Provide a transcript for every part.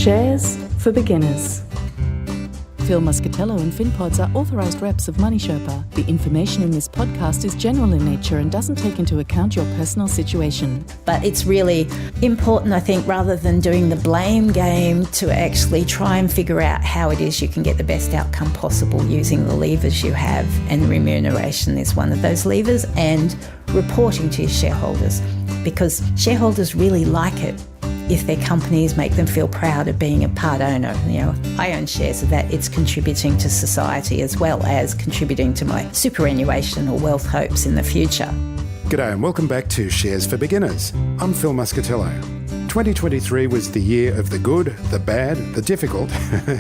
Shares for beginners. Phil Muscatello and Finpods are authorised reps of Money Sherpa. The information in this podcast is general in nature and doesn't take into account your personal situation. But it's really important, I think, rather than doing the blame game, to actually try and figure out how it is you can get the best outcome possible using the levers you have, and remuneration is one of those levers, and reporting to your shareholders, because shareholders really like it if their companies make them feel proud of being a part owner. You know, I own shares of that. It's contributing to society as well as contributing to my superannuation or wealth hopes in the future. G'day and welcome back to Shares for Beginners. I'm Phil Muscatello. 2023 was the year of the good, the bad, the difficult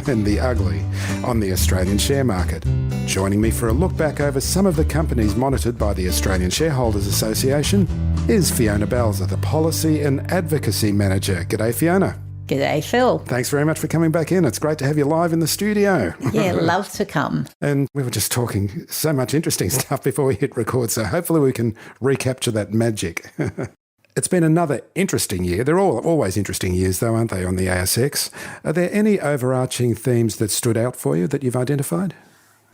and the ugly on the Australian share market. Joining me for a look back over some of the companies monitored by the Australian Shareholders Association is Fiona Balzer, the Policy and Advocacy Manager. G'day, Fiona. G'day, Phil. Thanks very much for coming back in. It's great to have you live in the studio. Yeah, love to come. And we were just talking so much interesting stuff before we hit record, so hopefully we can recapture that magic. It's been another interesting year. They're always interesting years, though, aren't they, on the ASX? Are there any overarching themes that stood out for you that you've identified?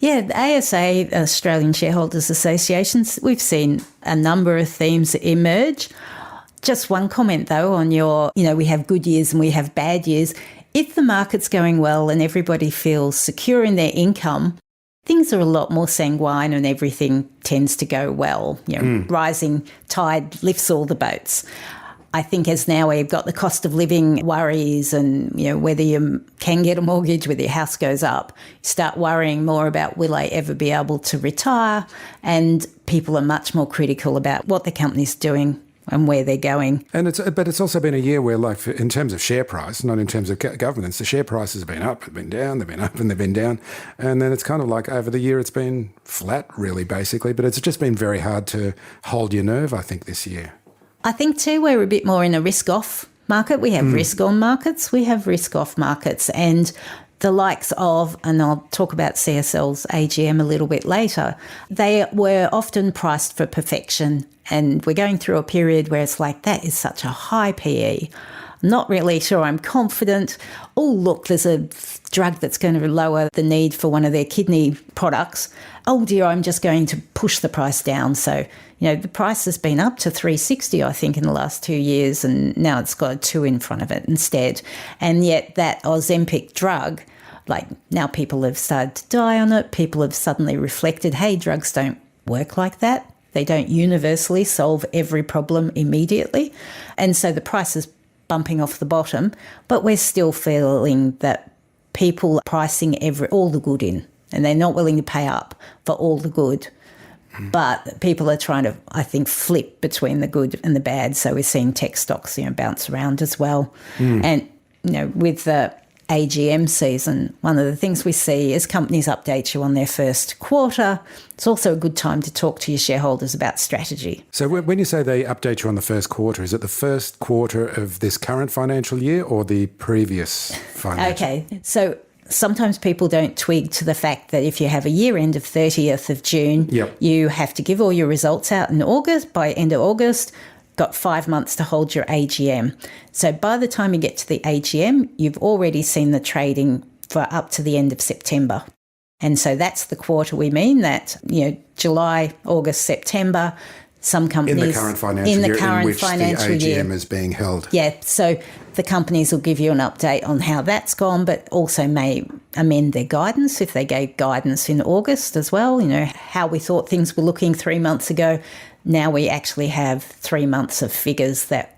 Yeah, the ASA, Australian Shareholders Associations, we've seen a number of themes emerge. Just one comment, though, on we have good years and we have bad years. If the market's going well and everybody feels secure in their income, things are a lot more sanguine and everything tends to go well. Rising tide lifts all the boats. I think as now we've got the cost of living worries and, whether you can get a mortgage, whether your house goes up, you start worrying more about will I ever be able to retire? And people are much more critical about what the company's doing and where they're going. But it's also been a year where, like, in terms of share price, not in terms of governance, the share prices have been up, have been down, they've been up and they've been down. And then it's kind of like over the year it's been flat, really, basically. But it's just been very hard to hold your nerve, I think, this year. I think, too, we're a bit more in a risk-off market. We have risk-on markets, we have risk-off markets. And the likes of, and I'll talk about CSL's AGM a little bit later, they were often priced for perfection. And we're going through a period where it's like, that is such a high PE. Not really sure I'm confident. Oh, look, there's a drug that's going to lower the need for one of their kidney products. Oh, dear, I'm just going to push the price down. So, the price has been up to 360, I think, in the last 2 years, and now it's got a 2 in front of it instead. And yet that Ozempic drug, now people have started to die on it. People have suddenly reflected, hey, drugs don't work like that. They don't universally solve every problem immediately. And so the price is bumping off the bottom, but we're still feeling that people are pricing all the good in, and they're not willing to pay up for all the good. But people are trying to, I think, flip between the good and the bad. So we're seeing tech stocks, bounce around as well. And, with the AGM season, one of the things we see is companies update you on their first quarter. It's also a good time to talk to your shareholders about strategy. So when you say they update you on the first quarter, is it the first quarter of this current financial year or the previous financial? Okay, so sometimes people don't twig to the fact that if you have a year end of 30th of June, you have to give all your results out in August. By end of August, got 5 months to hold your AGM. So by the time you get to the AGM, you've already seen the trading for up to the end of September. And so that's the quarter we mean, that, July, August, September, some companies... In the current financial year in which the AGM is being held. Yeah, so the companies will give you an update on how that's gone, but also may amend their guidance if they gave guidance in August as well. How we thought things were looking 3 months ago. Now we actually have 3 months of figures that,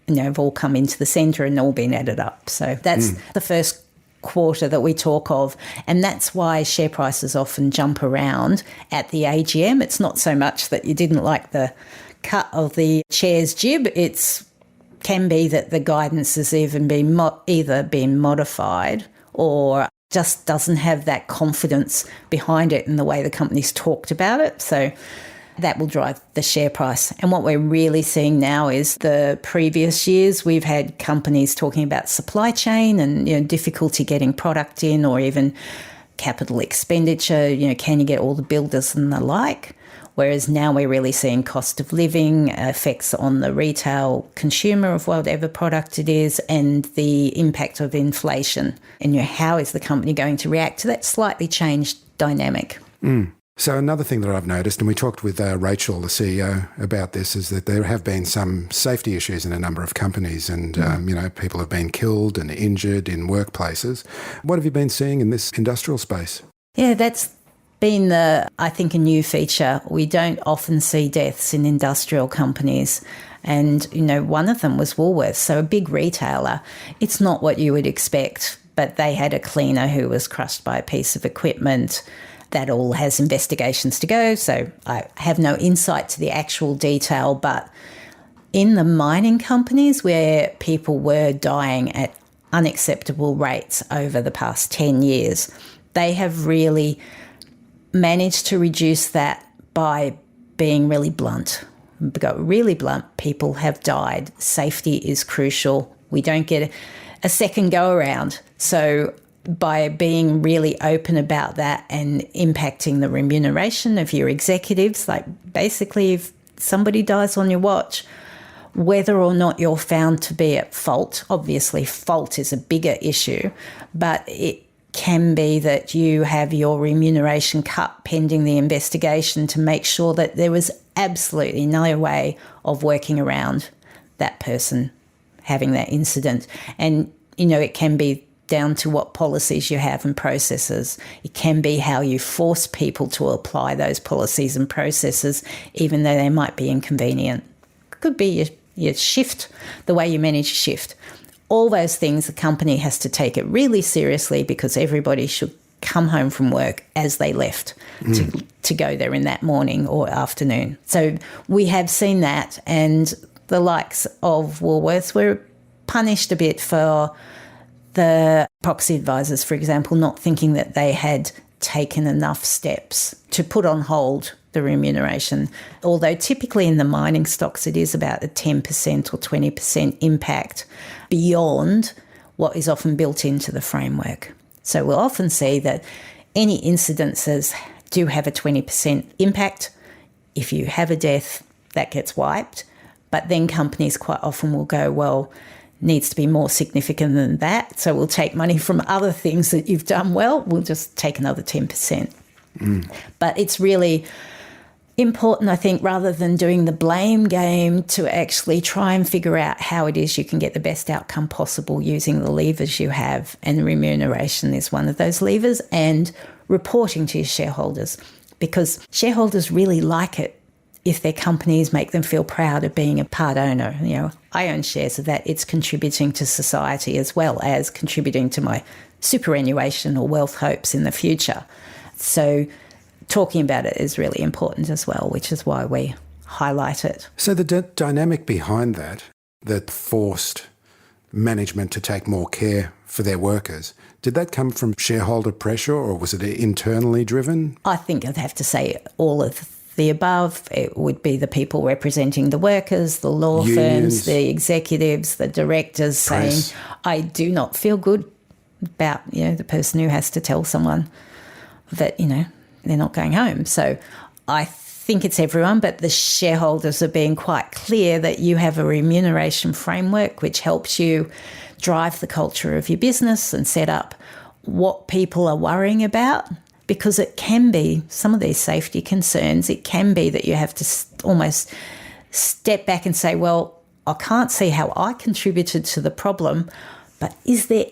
have all come into the centre and all been added up. So that's the first quarter that we talk of. And that's why share prices often jump around at the AGM. It's not so much that you didn't like the cut of the chair's jib. It can be that the guidance has even been either been modified or just doesn't have that confidence behind it in the way the company's talked about it. So that will drive the share price. And what we're really seeing now is the previous years we've had companies talking about supply chain and difficulty getting product in, or even capital expenditure, can you get all the builders and the like? Whereas now we're really seeing cost of living, effects on the retail consumer of whatever product it is, and the impact of inflation. And how is the company going to react to that slightly changed dynamic? So another thing that I've noticed, and we talked with Rachel, the CEO, about this, is that there have been some safety issues in a number of companies and, people have been killed and injured in workplaces. What have you been seeing in this industrial space? Yeah, that's been I think, a new feature. We don't often see deaths in industrial companies. And, one of them was Woolworths, so a big retailer. It's not what you would expect, but they had a cleaner who was crushed by a piece of equipment. That all has investigations to go, so I have no insight to the actual detail. But in the mining companies where people were dying at unacceptable rates over the past 10 years, they have really managed to reduce that by being really blunt. Really blunt, people have died. Safety is crucial. We don't get a second go around. So by being really open about that and impacting the remuneration of your executives, like basically if somebody dies on your watch, whether or not you're found to be at fault, obviously fault is a bigger issue, but it can be that you have your remuneration cut pending the investigation to make sure that there was absolutely no way of working around that person having that incident. And, it can be down to what policies you have and processes. It can be how you force people to apply those policies and processes, even though they might be inconvenient. It could be your shift, the way you manage your shift. All those things, the company has to take it really seriously because everybody should come home from work as they left to go there in that morning or afternoon. So we have seen that, and the likes of Woolworths were punished a bit for the proxy advisors, for example, not thinking that they had taken enough steps to put on hold the remuneration. Although typically in the mining stocks it is about a 10% or 20% impact beyond what is often built into the framework. So we'll often see that any incidences do have a 20% impact. If you have a death, that gets wiped. But then companies quite often will go, well, needs to be more significant than that. So we'll take money from other things that you've done well. We'll just take another 10%. But it's really important, I think, rather than doing the blame game, to actually try and figure out how it is you can get the best outcome possible using the levers you have. And remuneration is one of those levers, and reporting to your shareholders, because shareholders really like it if their companies make them feel proud of being a part owner. I own shares of that. It's contributing to society as well as contributing to my superannuation or wealth hopes in the future. So talking about it is really important as well, which is why we highlight it. So the dynamic behind that forced management to take more care for their workers, did that come from shareholder pressure or was it internally driven? I think I'd have to say all of the above. It would be the people representing the workers, the law firms, the executives, the directors press. saying, I do not feel good about, the person who has to tell someone that, they're not going home. So I think it's everyone, but the shareholders are being quite clear that you have a remuneration framework which helps you drive the culture of your business and set up what people are worrying about. Because it can be, some of these safety concerns, it can be that you have to almost step back and say, well, I can't see how I contributed to the problem, but is there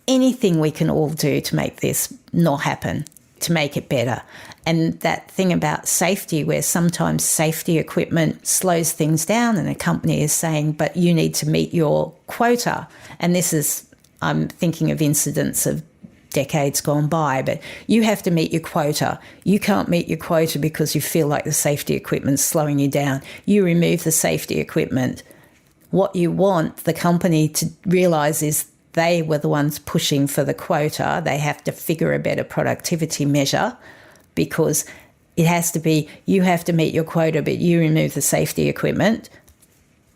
anything we can all do to make this not happen, to make it better? And that thing about safety, where sometimes safety equipment slows things down and a company is saying, but you need to meet your quota. And this is, I'm thinking of incidents of decades gone by, but you have to meet your quota. You can't meet your quota because you feel like the safety equipment's slowing you down. You remove the safety equipment. What you want the company to realise is they were the ones pushing for the quota. They have to figure a better productivity measure, because it has to be, you have to meet your quota, but you remove the safety equipment.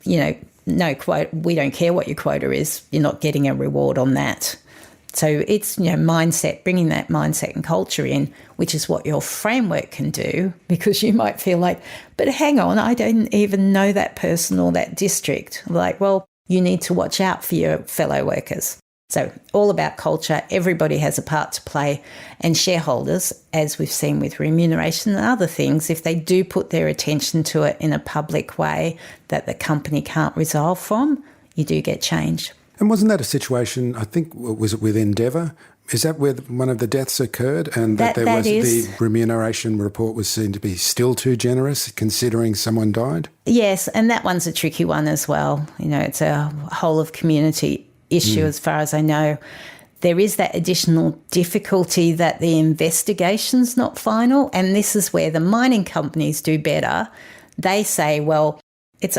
No quota, we don't care what your quota is. You're not getting a reward on that. So it's, mindset, bringing that mindset and culture in, which is what your framework can do, because you might feel like, but hang on, I don't even know that person or that district. Like, well, you need to watch out for your fellow workers. So all about culture, everybody has a part to play, and shareholders, as we've seen with remuneration and other things, if they do put their attention to it in a public way that the company can't resolve from, you do get change. And wasn't that a situation, I think, was it with Endeavour? Is that where one of the deaths occurred, and that the remuneration report was seen to be still too generous considering someone died? Yes, and that one's a tricky one as well. It's a whole of community issue as far as I know. There is that additional difficulty that the investigation's not final, and this is where the mining companies do better. They say, well, it's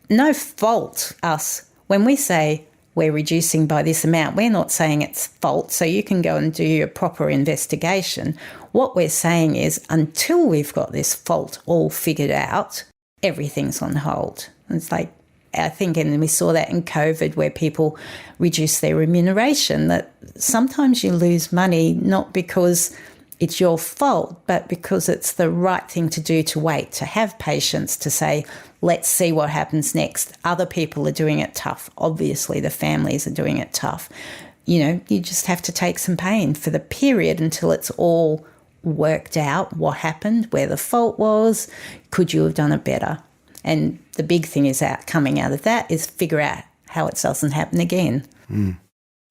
no fault us. When we say we're reducing by this amount, we're not saying it's fault, so you can go and do your proper investigation. What we're saying is, until we've got this fault all figured out, everything's on hold. It's like, I think, and we saw that in COVID where people reduce their remuneration, that sometimes you lose money not because it's your fault, but because it's the right thing to do, to wait, to have patience, to say, let's see what happens next. Other people are doing it tough. Obviously, the families are doing it tough. You just have to take some pain for the period until it's all worked out, what happened, where the fault was, could you have done it better? And the big thing is coming out of that is figure out how it doesn't happen again.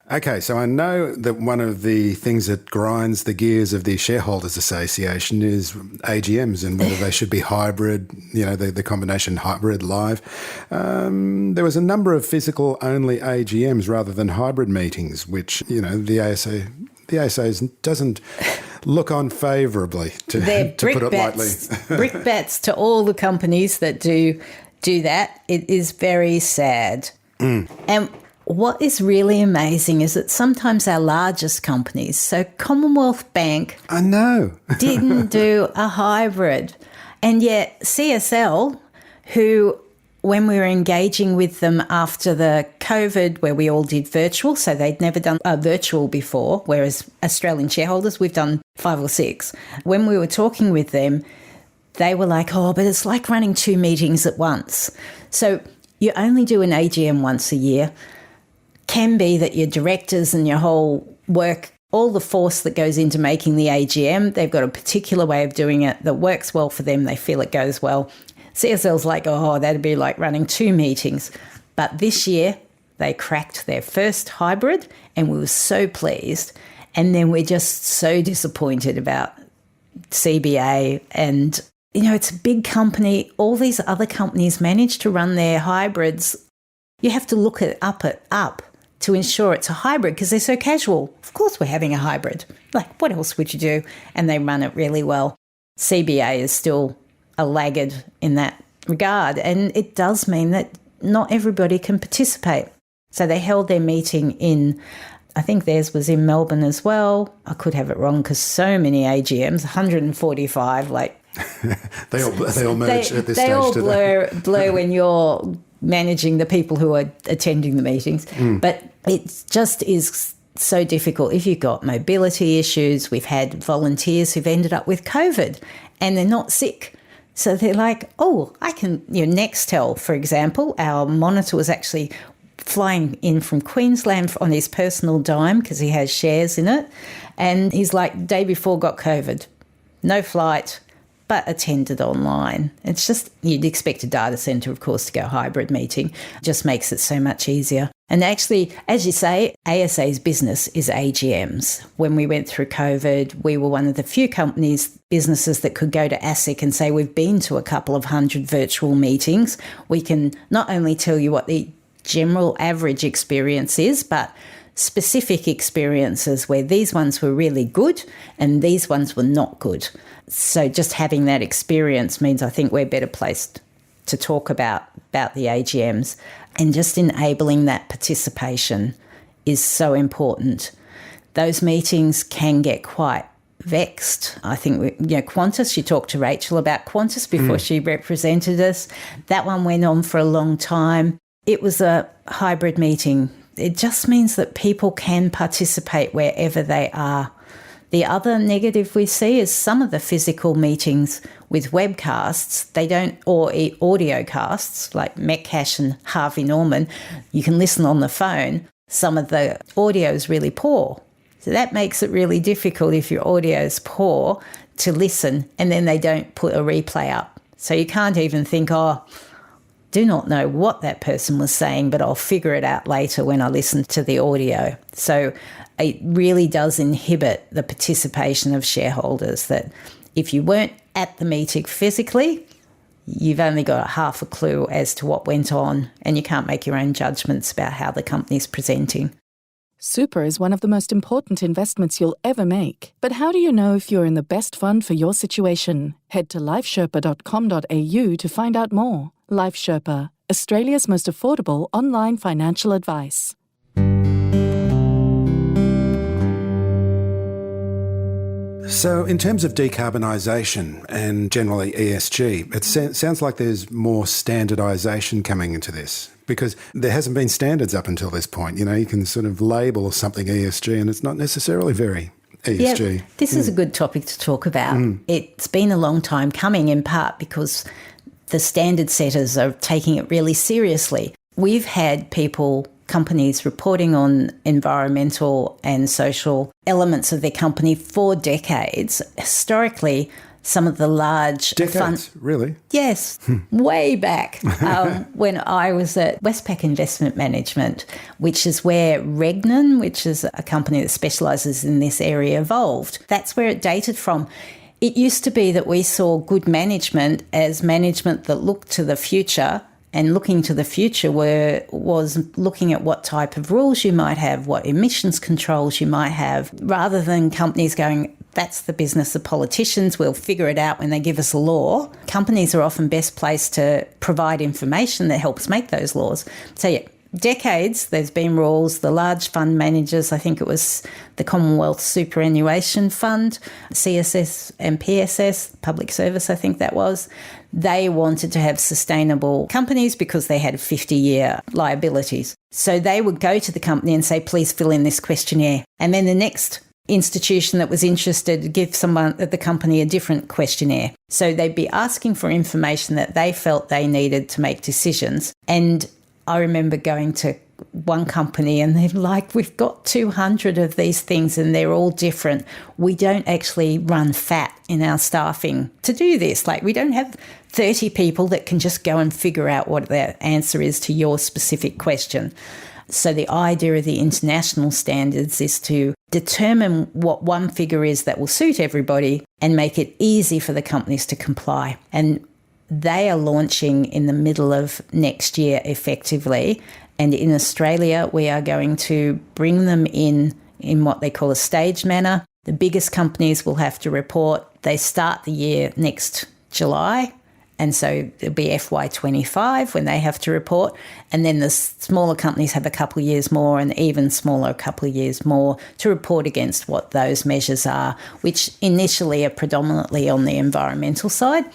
Okay, so I know that one of the things that grinds the gears of the Shareholders Association is AGMs and whether they should be hybrid, the combination hybrid live. There was a number of physical-only AGMs rather than hybrid meetings, which, the ASA doesn't look on favourably, to put it lightly. Brickbats to all the companies that do that. It is very sad. And what is really amazing is that sometimes our largest companies, so Commonwealth Bank, I know, didn't do a hybrid. And yet CSL, who, when we were engaging with them after the COVID, where we all did virtual, so they'd never done a virtual before, whereas Australian shareholders, we've done 5 or 6. When we were talking with them, they were like, oh, but it's like running 2 meetings at once. So you only do an AGM once a year. Can be that your directors and your whole work, all the force that goes into making the AGM, they've got a particular way of doing it that works well for them. They feel it goes well. CSL's like, oh, that'd be like running 2 meetings. But this year they cracked their first hybrid and we were so pleased. And then we're just so disappointed about CBA. And, it's a big company. All these other companies manage to run their hybrids. You have to look at up to ensure it's a hybrid because they're so casual. Of course we're having a hybrid. Like, what else would you do? And they run it really well. CBA is still a laggard in that regard, and it does mean that not everybody can participate. So they held their meeting in, I think theirs was in Melbourne as well. I could have it wrong because so many AGMs, 145, like... they all merge at this stage, they all blur when you're managing the people who are attending the meetings. But it just is so difficult. If you've got mobility issues, we've had volunteers who've ended up with COVID and they're not sick. So they're like, oh, I can, Nextel, for example, our monitor was actually flying in from Queensland on his personal dime because he has shares in it. And he's like, day before got COVID, no flight, but attended online. It's just, you'd expect a data centre, of course, to go hybrid meeting. Just makes it so much easier. And actually, as you say, ASA's business is AGMs. When we went through COVID, we were one of the few businesses that could go to ASIC and say, we've been to a couple of 100 virtual meetings. We can not only tell you what the general average experience is, but specific experiences where these ones were really good and these ones were not good. So just having that experience means I think we're better placed to talk about the AGMs, and just enabling that participation is so important. Those meetings can get quite vexed. I think, Qantas, you talked to Rachel about Qantas before she represented us. That one went on for a long time. It was a hybrid meeting It just means that people can participate wherever they are. The other negative we see is some of the physical meetings with webcasts, they don't, or audio casts like Metcash and Harvey Norman, you can listen on the phone. Some of the audio is really poor. So that makes it really difficult if your audio is poor to listen and then they don't put a replay up. So you can't even think, do not know what that person was saying, but I'll figure it out later when I listen to the audio. So it really does inhibit the participation of shareholders, that if you weren't at the meeting physically, you've only got half a clue as to what went on and you can't make your own judgments about how the company's presenting. Super is one of the most important investments you'll ever make. But how do you know if you're in the best fund for your situation? Head to lifesherpa.com.au to find out more. Life Sherpa, Australia's most affordable online financial advice. So in terms of decarbonisation and generally ESG, it sounds like there's more standardisation coming into this, because there hasn't been standards up until this point. You know, you can sort of label something ESG and it's not necessarily very ESG. Yeah, this is a good topic to talk about. It's been a long time coming, in part because the standard setters are taking it really seriously. We've had companies reporting on environmental and social elements of their company for decades. Historically, some of the large decades, really? Yes, way back when I was at Westpac Investment Management, which is where Regnan, which is a company that specialises in this area, evolved. That's where it dated from. It used to be that we saw good management as management that looked to the future, and looking to the future was looking at what type of rules you might have, what emissions controls you might have, rather than companies going, that's the business of politicians, we'll figure it out when they give us a law. Companies are often best placed to provide information that helps make those laws. So yeah, decades there's been rules. The large fund managers, I think it was the Commonwealth Superannuation Fund, CSS and PSS, Public Service I think that was, they wanted to have sustainable companies because they had 50-year liabilities. So they would go to the company and say, please fill in this questionnaire. And then the next institution that was interested to give someone at the company a different questionnaire. So they'd be asking for information that they felt they needed to make decisions. And I remember going to one company and they're like, we've got 200 of these things and they're all different. We don't actually run fat in our staffing to do this. Like, we don't have 30 people that can just go and figure out what the answer is to your specific question. So the idea of the international standards is to determine what one figure is that will suit everybody and make it easy for the companies to comply. And they are launching in the middle of next year effectively. And in Australia, we are going to bring them in what they call a staged manner. The biggest companies will have to report. They start the year next July. And so it'll be FY25 when they have to report. And then the smaller companies have a couple of years more, and even smaller a couple of years more to report against what those measures are, which initially are predominantly on the environmental side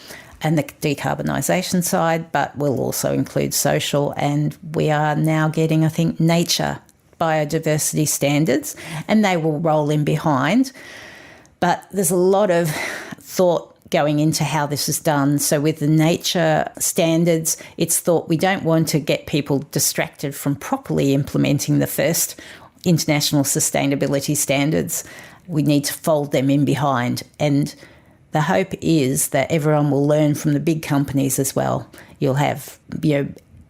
and the decarbonisation side, but will also include social. And we are now getting, I think, nature biodiversity standards, and they will roll in behind. But there's a lot of thought going into how this is done. So with the nature standards, it's thought we don't want to get people distracted from properly implementing the first international sustainability standards. We need to fold them in behind. And the hope is that everyone will learn from the big companies as well. You'll have,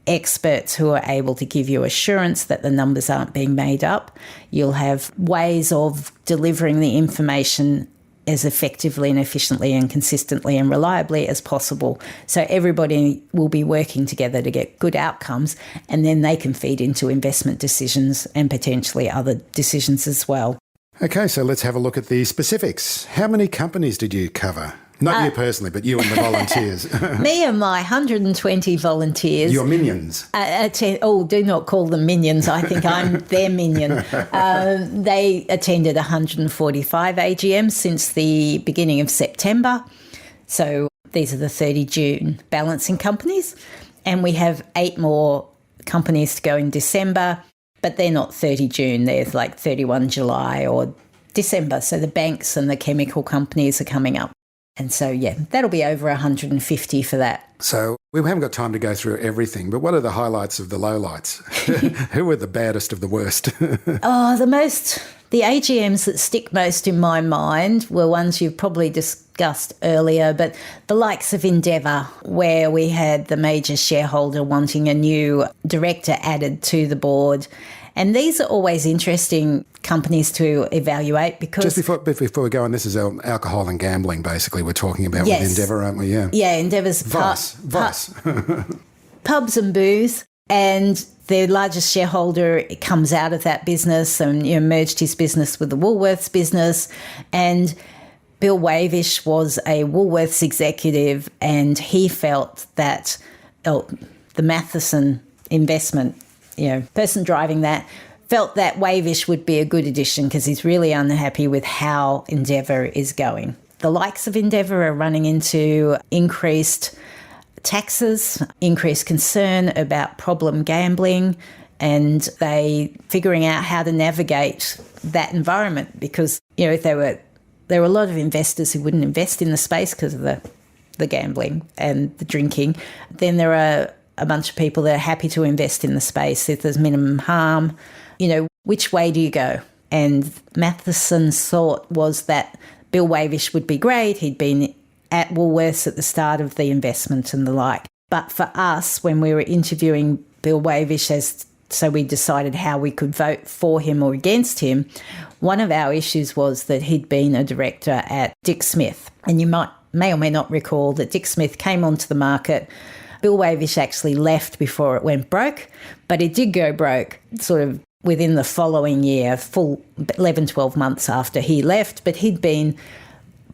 experts who are able to give you assurance that the numbers aren't being made up. You'll have ways of delivering the information as effectively and efficiently and consistently and reliably as possible. So everybody will be working together to get good outcomes, and then they can feed into investment decisions and potentially other decisions as well. Okay, so let's have a look at the specifics. How many companies did you cover? Not you personally, but you and the volunteers. Me and my 120 volunteers. Your minions. Do not call them minions. I think I'm their minion. They attended 145 AGMs since the beginning of September. So these are the 30 June balancing companies. And we have 8 more companies to go in December. but they're not 30 June, they're like 31 July or December. So the banks and the chemical companies are coming up. And so, yeah, that'll be over 150 for that. So we haven't got time to go through everything, but what are the highlights of the lowlights? Who are the baddest of the worst? The AGMs that stick most in my mind were ones you've probably discussed earlier, but the likes of Endeavour, where we had the major shareholder wanting a new director added to the board. And these are always interesting companies to evaluate because... Just before we go on, this is alcohol and gambling, basically, we're talking about with Endeavour, aren't we? Yeah. Yeah, Endeavour's... Vice. Pubs and booze. And their largest shareholder comes out of that business and merged his business with the Woolworths business. And Bill Wavish was a Woolworths executive, and he felt that the Matheson investment, person driving that, felt that Wavish would be a good addition because he's really unhappy with how Endeavour is going. The likes of Endeavour are running into increased taxes, increased concern about problem gambling, and they figuring out how to navigate that environment because, if there were a lot of investors who wouldn't invest in the space because of the gambling and the drinking, then there are a bunch of people that are happy to invest in the space if there's minimum harm. Which way do you go? And Matheson's thought was that Bill Wavish would be great. He'd been at Woolworths at the start of the investment and the like. But for us, when we were interviewing Bill Wavish, so we decided how we could vote for him or against him, one of our issues was that he'd been a director at Dick Smith. And you may or may not recall that Dick Smith came onto the market. Bill Wavish actually left before it went broke, but it did go broke sort of within the following year, full 11, 12 months after he left, but he'd been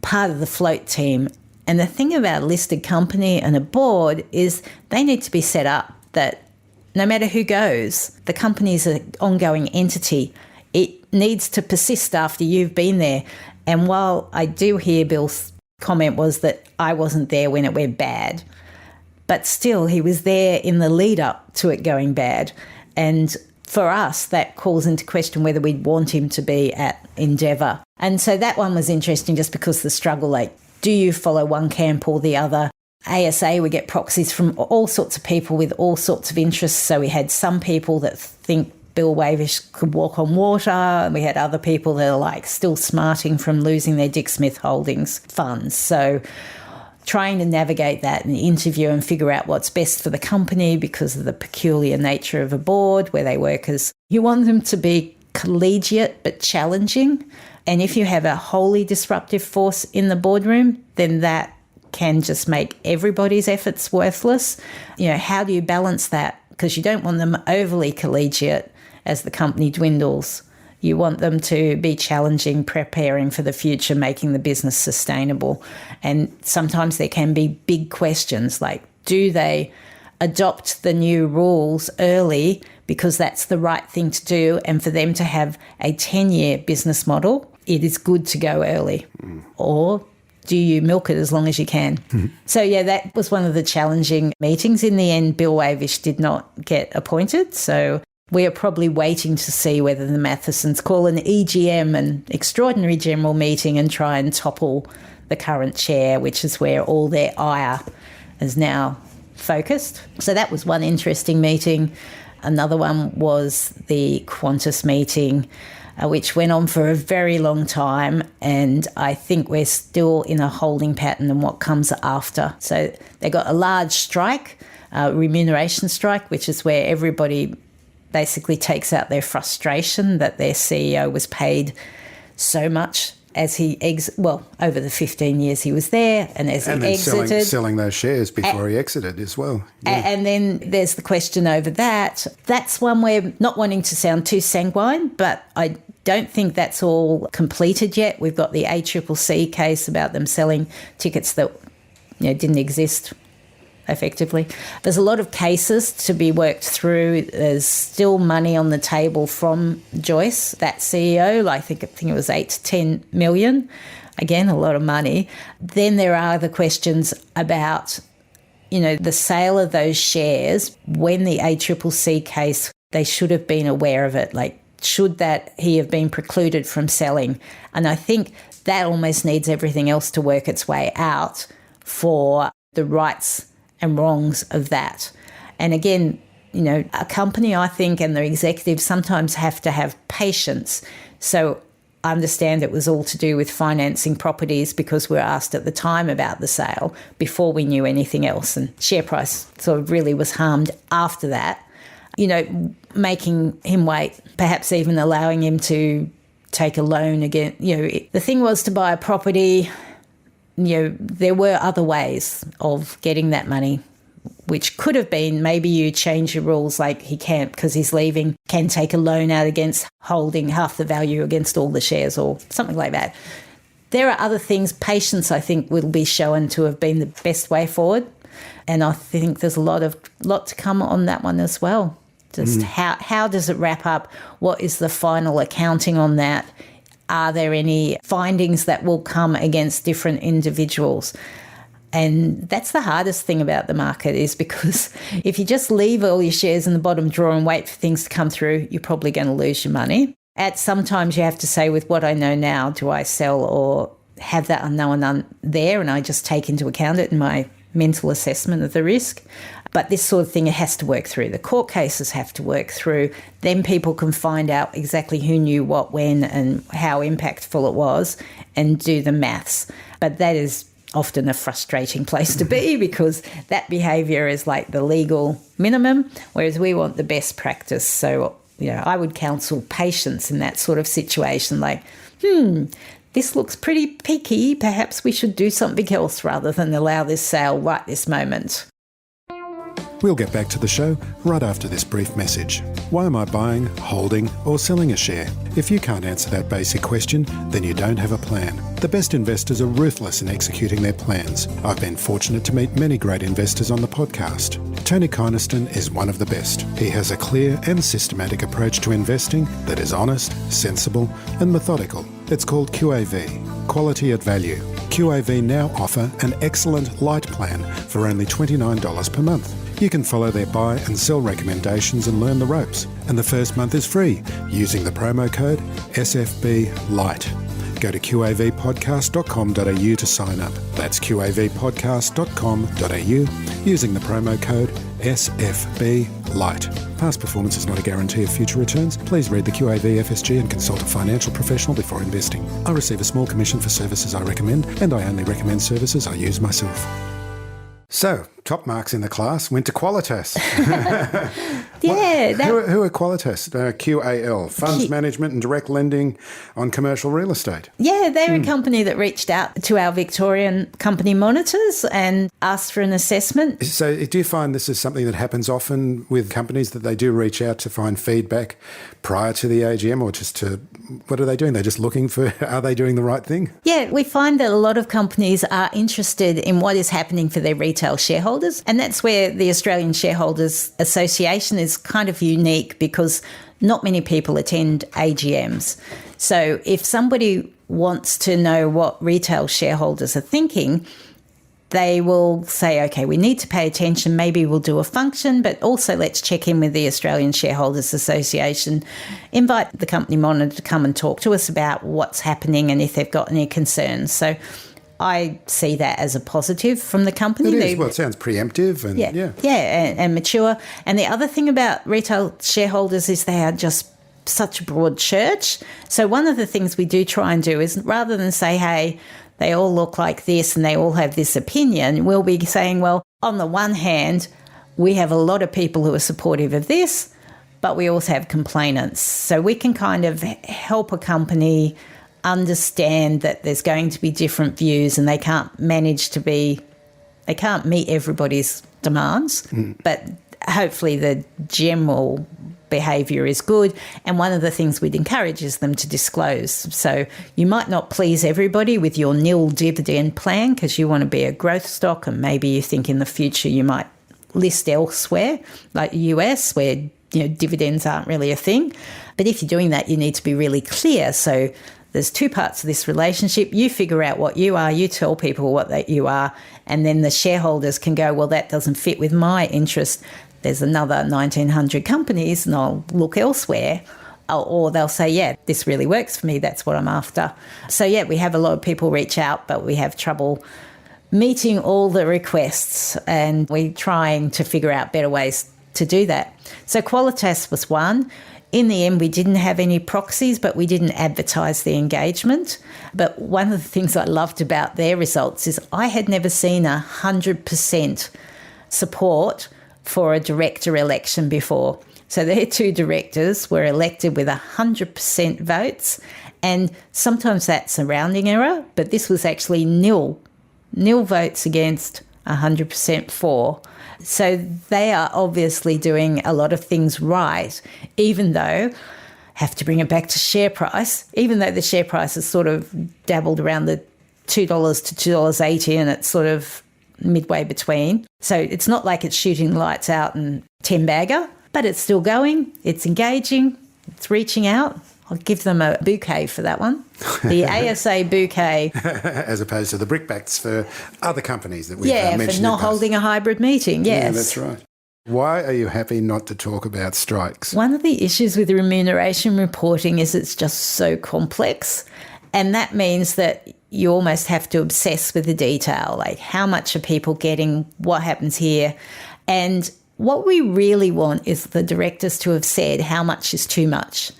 part of the float team. And the thing about a listed company and a board is they need to be set up that no matter who goes, the company is an ongoing entity. It needs to persist after you've been there. And while I do hear Bill's comment was that I wasn't there when it went bad, but still he was there in the lead up to it going bad. And for us, that calls into question whether we'd want him to be at Endeavour. And so that one was interesting just because the struggle, like, do you follow one camp or the other? ASA, we get proxies from all sorts of people with all sorts of interests. So we had some people that think Bill Wavish could walk on water, and we had other people that are like still smarting from losing their Dick Smith Holdings funds. So trying to navigate that and interview and figure out what's best for the company because of the peculiar nature of a board where they work as, you want them to be collegiate but challenging. And if you have a wholly disruptive force in the boardroom, then that can just make everybody's efforts worthless. How do you balance that? Because you don't want them overly collegiate as the company dwindles. You want them to be challenging, preparing for the future, making the business sustainable. And sometimes there can be big questions like, do they adopt the new rules early because that's the right thing to do? And for them to have a 10-year business model, it is good to go early. Or do you milk it as long as you can? So, that was one of the challenging meetings. In the end, Bill Wavish did not get appointed. So we are probably waiting to see whether the Mathesons call an EGM, an extraordinary general meeting, and try and topple the current chair, which is where all their ire is now focused. So that was one interesting meeting. Another one was the Qantas meeting, which went on for a very long time, and I think we're still in a holding pattern on what comes after. So they got a large strike, remuneration strike, which is where everybody basically takes out their frustration that their CEO was paid so much as he over the 15 years he was there, and as he exited, selling those shares before he exited as well. Yeah. And then there's the question over that. That's one where, not wanting to sound too sanguine, but I don't think that's all completed yet. We've got the ACCC case about them selling tickets that didn't exist effectively. There's a lot of cases to be worked through. There's still money on the table from Joyce, that CEO. I think it was 8 to 10 million. Again, a lot of money. Then there are the questions about, the sale of those shares when the ACCC case they should have been aware of it. Like, should that he have been precluded from selling? And I think that almost needs everything else to work its way out for the rights and wrongs of that. And again, a company, I think, and the executives sometimes have to have patience. So I understand it was all to do with financing properties because we were asked at the time about the sale before we knew anything else. And share price sort of really was harmed after that, making him wait, perhaps even allowing him to take a loan again. The thing was to buy a property, there were other ways of getting that money, which could have been maybe you change your rules, like he can't, because he's leaving, can take a loan out against holding half the value against all the shares or something like that. There are other things. Patience, I think, will be shown to have been the best way forward. And I think there's a lot to come on that one as well. Just how does it wrap up? What is the final accounting on that? Are there any findings that will come against different individuals? And that's the hardest thing about the market, is because if you just leave all your shares in the bottom drawer and wait for things to come through, you're probably going to lose your money. Sometimes you have to say, with what I know now, do I sell or have that unknown there? And I just take into account it in my mental assessment of the risk. But this sort of thing, it has to work through. The court cases have to work through. Then people can find out exactly who knew what when and how impactful it was and do the maths. But that is often a frustrating place to be, because that behaviour is like the legal minimum, whereas we want the best practice. So, I would counsel patience in that sort of situation, like, this looks pretty peaky, perhaps we should do something else rather than allow this sale right this moment. We'll get back to the show right after this brief message. Why am I buying, holding, or selling a share? If you can't answer that basic question, then you don't have a plan. The best investors are ruthless in executing their plans. I've been fortunate to meet many great investors on the podcast. Tony Kynaston is one of the best. He has a clear and systematic approach to investing that is honest, sensible, and methodical. It's called QAV, Quality at Value. QAV now offer an excellent light plan for only $29 per month. You can follow their buy and sell recommendations and learn the ropes. And the first month is free using the promo code SFBLIGHT. Go to qavpodcast.com.au to sign up. That's qavpodcast.com.au using the promo code SFBLIGHT. Past performance is not a guarantee of future returns. Please read the QAV FSG and consult a financial professional before investing. I receive a small commission for services I recommend, and I only recommend services I use myself. So, top marks in the class went to Qualitas. Yeah. Who are Qualitas? QAL, Funds Management and Direct Lending on Commercial Real Estate. Yeah, they're a company that reached out to our Victorian company monitors and asked for an assessment. So do you find this is something that happens often with companies, that they do reach out to find feedback prior to the AGM, or just to, what are they doing? They're just looking for, are they doing the right thing? Yeah, we find that a lot of companies are interested in what is happening for their retail shareholders. And that's where the Australian Shareholders Association is kind of unique, because not many people attend AGMs. So if somebody wants to know what retail shareholders are thinking, they will say, okay, we need to pay attention. Maybe we'll do a function, but also let's check in with the Australian Shareholders Association, invite the company monitor to come and talk to us about what's happening and if they've got any concerns. So I see that as a positive from the company. It is. Well, it sounds preemptive and and mature. And the other thing about retail shareholders is they are just such a broad church. So one of the things we do try and do is, rather than say, hey, they all look like this and they all have this opinion, we'll be saying, well, on the one hand, we have a lot of people who are supportive of this, but we also have complainants. So we can kind of help a company understand that there's going to be different views and they can't meet everybody's demands, but hopefully the general behaviour is good. And one of the things we'd encourage is them to disclose. So you might not please everybody with your nil dividend plan because you want to be a growth stock, and maybe you think in the future you might list elsewhere, like the US, where dividends aren't really a thing. But if you're doing that, you need to be really clear. So there's two parts of this relationship. You figure out what you are, you tell people what you are, and then the shareholders can go, well, that doesn't fit with my interest. there's another 1,900 companies and I'll look elsewhere. Or they'll say, yeah, this really works for me. That's what I'm after. So, yeah, we have a lot of people reach out, but we have trouble meeting all the requests, and we're trying to figure out better ways to do that. So Qualitas was one. In the end, we didn't have any proxies, but we didn't advertise the engagement. But one of the things I loved about their results is I had never seen 100% support for a director election before. So their two directors were elected with 100% votes, and sometimes that's a rounding error, but this was actually nil votes against, 100% for. So they are obviously doing a lot of things right, even though, have to bring it back to share price, even though the share price has sort of dabbled around the $2 to $2.80, and it's sort of midway between. So it's not like it's shooting lights out and 10-bagger. But it's still going, it's engaging, it's reaching out. I'll give them a bouquet for that one. The ASA bouquet. As opposed to the brickbats for other companies that we've mentioned. Yeah, for not holding a hybrid meeting, yes. Yeah, that's right. Why are you happy not to talk about strikes? One of the issues with remuneration reporting is it's just so complex. And that means that you almost have to obsess with the detail, like how much are people getting, what happens here. And what we really want is the directors to have said how much is too much.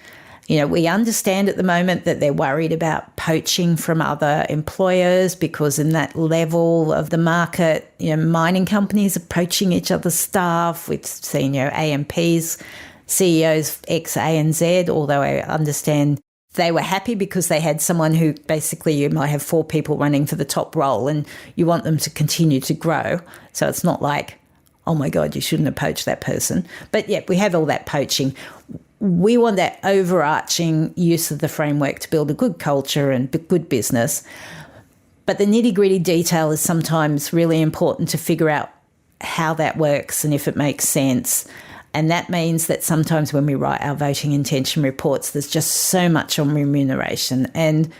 You know, we understand at the moment that they're worried about poaching from other employers because in that level of the market, you know, mining companies are poaching each other's staff. We've seen, you know, AMPs, CEOs ex ANZ, although I understand they were happy because they had someone who basically you might have 4 people running for the top role and you want them to continue to grow. So it's not like, oh my God, you shouldn't have poached that person. But yeah, we have all that poaching. We want that overarching use of the framework to build a good culture and good business. But the nitty-gritty detail is sometimes really important to figure out how that works and if it makes sense. And that means that sometimes when we write our voting intention reports, there's just so much on remuneration. And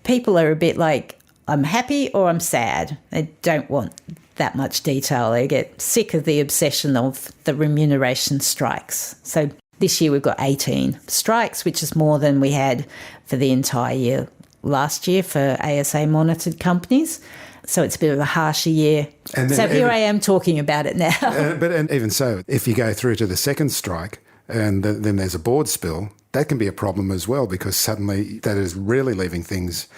people are a bit like, I'm happy or I'm sad. They don't want that much detail. They get sick of the obsession of the remuneration strikes. So this year we've got 18 strikes, which is more than we had for the entire year last year for ASA monitored companies. So it's a bit of a harsher year. So here I am talking about it now. But even so, if you go through to the second strike and then there's a board spill, that can be a problem as well because suddenly that is really leaving things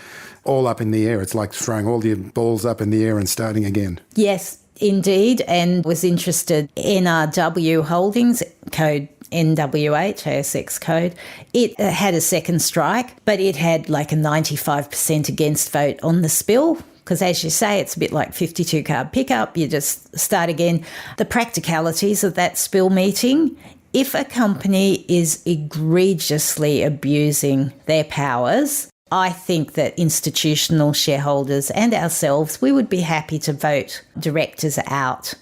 all up in the air. It's like throwing all your balls up in the air and starting again. Yes, indeed, and was interested in NRW Holdings, code NWH, ASX code. It had a second strike, but it had like a 95% against vote on the spill. Because as you say, it's a bit like 52-card pickup. You just start again. The practicalities of that spill meeting, if a company is egregiously abusing their powers, I think that institutional shareholders and ourselves, we would be happy to vote directors out.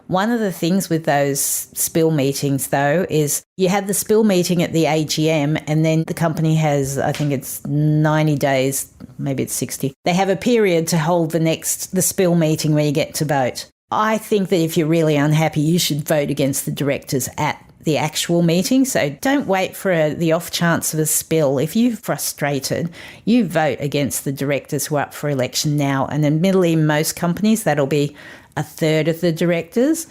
One of the things with those spill meetings, though, is you have the spill meeting at the AGM and then the company has, I think it's 90 days, maybe it's 60. They have a period to hold the spill meeting where you get to vote. I think that if you're really unhappy, you should vote against the directors at the actual meeting. So don't wait for the off chance of a spill. If you're frustrated, you vote against the directors who are up for election now. And admittedly, most companies, that'll be a third of the directors.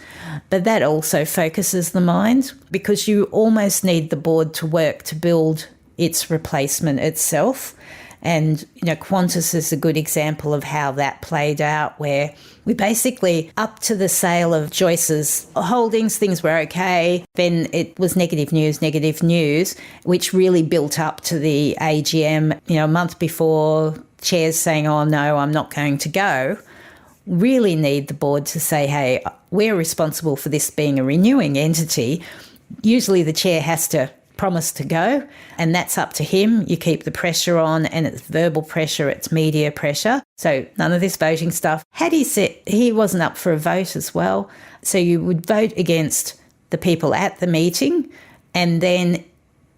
But that also focuses the mind because you almost need the board to work to build its replacement itself. And, Qantas is a good example of how that played out, where we basically, up to the sale of Joyce's holdings, things were okay. Then it was negative news, which really built up to the AGM, a month before, chairs saying, oh, no, I'm not going to go. Really need the board to say, hey, we're responsible for this being a renewing entity. Usually the chair has to promise to go, and that's up to him. You keep the pressure on, and it's verbal pressure, it's media pressure. So none of this voting stuff. Had he said he wasn't up for a vote as well, so you would vote against the people at the meeting, and then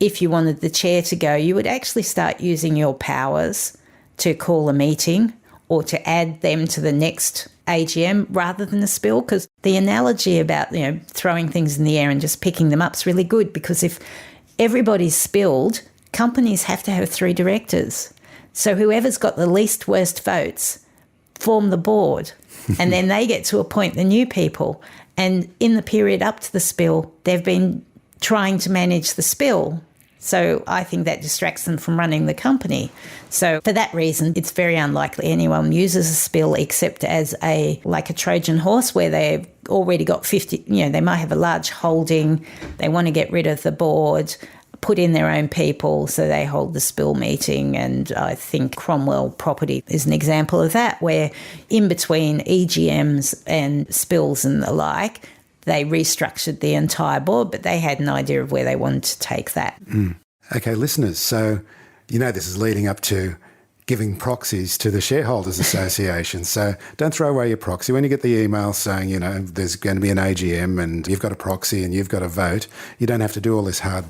if you wanted the chair to go, you would actually start using your powers to call a meeting or to add them to the next AGM rather than a spill, because the analogy about, throwing things in the air and just picking them up is really good, because if everybody's spilled, companies have to have 3 directors. So whoever's got the least worst votes form the board, and then they get to appoint the new people. And in the period up to the spill, they've been trying to manage the spill. So I think that distracts them from running the company. So for that reason, it's very unlikely anyone uses a spill except as a Trojan horse, where they've already got 50, they might have a large holding, they want to get rid of the board, put in their own people, so they hold the spill meeting. And I think Cromwell Property is an example of that, where in between EGMs and spills and the like, they restructured the entire board, but they had an idea of where they wanted to take that. Okay, listeners, so this is leading up to giving proxies to the Shareholders Association. So don't throw away your proxy. When you get the email saying, there's going to be an AGM and you've got a proxy and you've got a vote, you don't have to do all this hard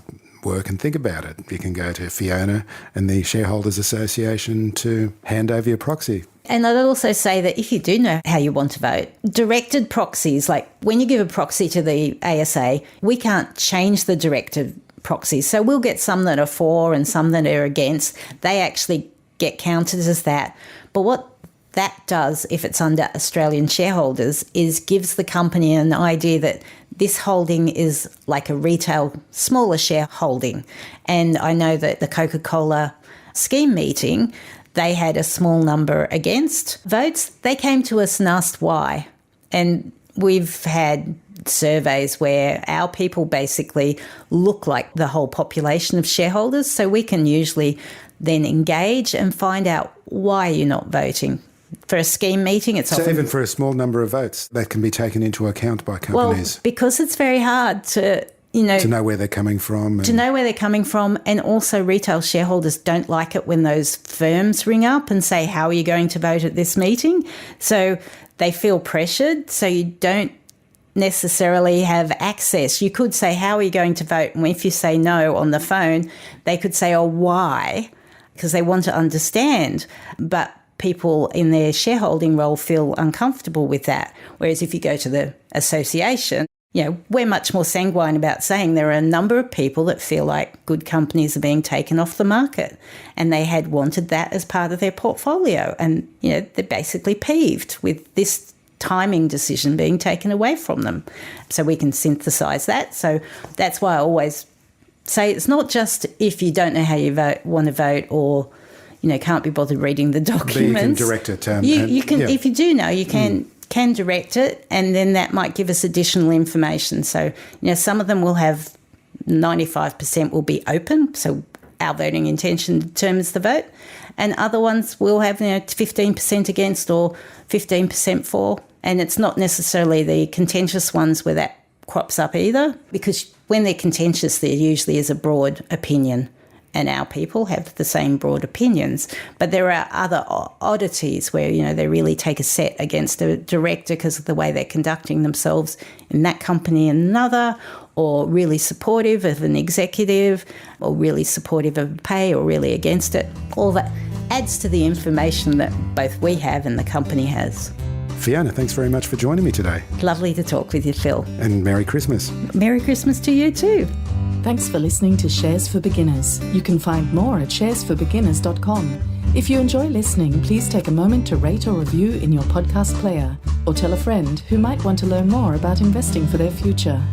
work and think about it. You can go to Fiona and the Shareholders Association to hand over your proxy. And I'd also say that if you do know how you want to vote, directed proxies, like when you give a proxy to the ASA, we can't change the directed proxies. So we'll get some that are for and some that are against. They actually get counted as that. But what that does, if it's under Australian shareholders, is gives the company an idea that this holding is like a retail smaller shareholding. And I know that the Coca-Cola scheme meeting, they had a small number against votes. They came to us and asked why. And we've had surveys where our people basically look like the whole population of shareholders. So we can usually then engage and find out why you're not voting. For a scheme meeting, it's often... So even for a small number of votes, that can be taken into account by companies? Well, because it's very hard to... to know where they're coming from. To know where they're coming from. And also retail shareholders don't like it when those firms ring up and say, how are you going to vote at this meeting? So they feel pressured. So you don't necessarily have access. You could say, how are you going to vote? And if you say no on the phone, they could say, oh, why? Because they want to understand. But people in their shareholding role feel uncomfortable with that. Whereas if you go to the association, we're much more sanguine about saying there are a number of people that feel like good companies are being taken off the market, and they had wanted that as part of their portfolio. And, they're basically peeved with this timing decision being taken away from them. So we can synthesise that. So that's why I always say it's not just if you don't know how you want to vote or, can't be bothered reading the documents. But you can direct it. You can, if you do know, you can direct it, and then that might give us additional information. So, some of them will have 95% will be open, so our voting intention determines the vote, and other ones will have 15% against or 15% for, and it's not necessarily the contentious ones where that crops up either, because when they're contentious, there usually is a broad opinion. And our people have the same broad opinions. But there are other oddities where, they really take a set against a director because of the way they're conducting themselves in that company and another, or really supportive of an executive, or really supportive of pay, or really against it. All that adds to the information that both we have and the company has. Fiona, thanks very much for joining me today. Lovely to talk with you, Phil. And Merry Christmas. Merry Christmas to you too. Thanks for listening to Shares for Beginners. You can find more at sharesforbeginners.com. If you enjoy listening, please take a moment to rate or review in your podcast player, or tell a friend who might want to learn more about investing for their future.